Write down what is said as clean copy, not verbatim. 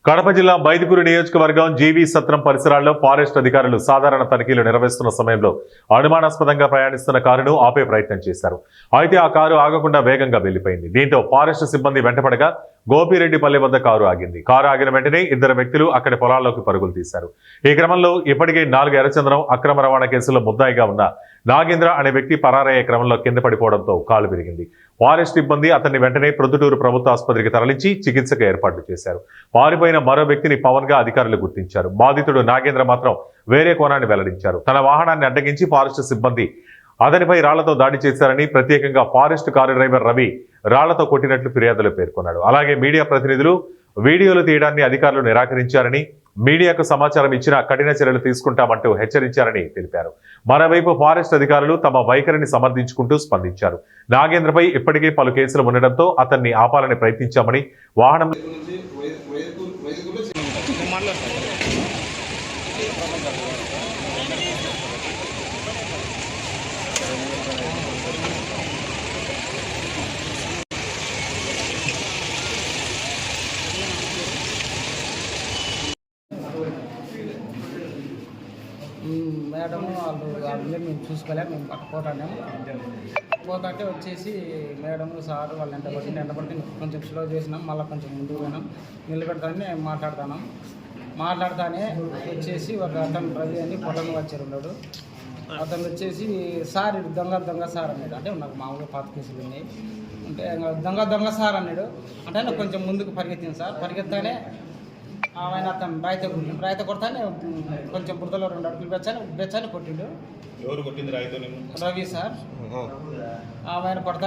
కడప జిల్లా బైదుకూరు నియోజకవర్గం జీవీ సత్రం పరిసరాల్లో ఫారెస్ట్ అధికారులు సాధారణ తనిఖీలు నిర్వహిస్తున్న సమయంలో అనుమానాస్పదంగా ప్రయాణిస్తున్న కారును ఆపే ప్రయత్నం చేశారు. అయితే ఆ కారు ఆగకుండా వేగంగా వెళ్లిపోయింది. దీంతో ఫారెస్ట్ సిబ్బంది వెంటపడగా గోపిరెడ్డిపల్లి వద్ద కారు ఆగింది. కారు ఆగిన వెంటనే ఇద్దరు వ్యక్తులు అక్కడి పొలాల్లోకి పరుగులు తీశారు. ఈ క్రమంలో ఇప్పటికే 4 ఎర్రచందనం అక్రమ రవాణా కేసులో ముద్దాయిగా ఉన్న నాగేంద్ర అనే వ్యక్తి పరారయ్యే క్రమంలో కింద పడిపోవడంతో కాలు విరిగింది. ఫారెస్ట్ సిబ్బంది అతన్ని వెంటనే ప్రొద్దుటూరు ప్రభుత్వ ఆసుపత్రికి తరలించి చికిత్సకు ఏర్పాట్లు చేశారు. పారిపోయిన మరో వ్యక్తిని పవన్ గా అధికారులు గుర్తించారు. బాధితుడు నాగేంద్ర మాత్రం వేరే కోణాన్ని వెల్లడించారు. తన వాహనాన్ని అడ్డగించి ఫారెస్ట్ సిబ్బంది అతనిపై రాళ్లతో దాడి చేశారని, ప్రత్యేకంగా ఫారెస్ట్ కారు డ్రైవర్ రవి రాళ్లతో కొట్టినట్లు ఫిర్యాదులో పేర్కొన్నాడు. అలాగే మీడియా ప్రతినిధులు వీడియోలు తీయడాన్ని అధికారులు నిరాకరించారని, మీడియాకు సమాచారం ఇచ్చినా కఠిన చర్యలు తీసుకుంటామంటూ హెచ్చరించారని తెలిపారు. మరోవైపు ఫారెస్ట్ అధికారులు తమ వైఖరిని సమర్థించుకుంటూ స్పందించారు. నాగేంద్రపై ఇప్పటికే పలు కేసులు ఉండడంతో అతన్ని ఆపాలని ప్రయత్నించామని, వాహనం మేడం వాళ్ళు మేము చూసుకోలేక మేము పోతాము. పోతాంటే వచ్చేసి మేడం సార్ వాళ్ళు ఎంటబట్టి కొంచెం స్లో చేసినాం. మళ్ళీ కొంచెం ముందుకు పోయినాం. నిలబెడతానే మాట్లాడతానే వచ్చేసి ఒక అతను రవి అని పొట్టను వచ్చారు ఉన్నాడు. అతను వచ్చేసి సార్ ఇది దొంగ సార్ అన్నాడు. అంటే నాకు మామూలుగా పాత కేసులు ఉన్నాయి అంటే దొంగ సార్ అన్నాడు. అంటే నాకు కొంచెం ముందుకు పరిగెత్తింది సార్. పరిగెత్తానే ఆయన అతను రాయిత కొడతానే కొంచెం బురదలో 2 అడుగులు బెచ్చాని కొట్టిండు. ఎవరు కొట్టింది రాయితో? రవి సార్. ఆయన కొడతా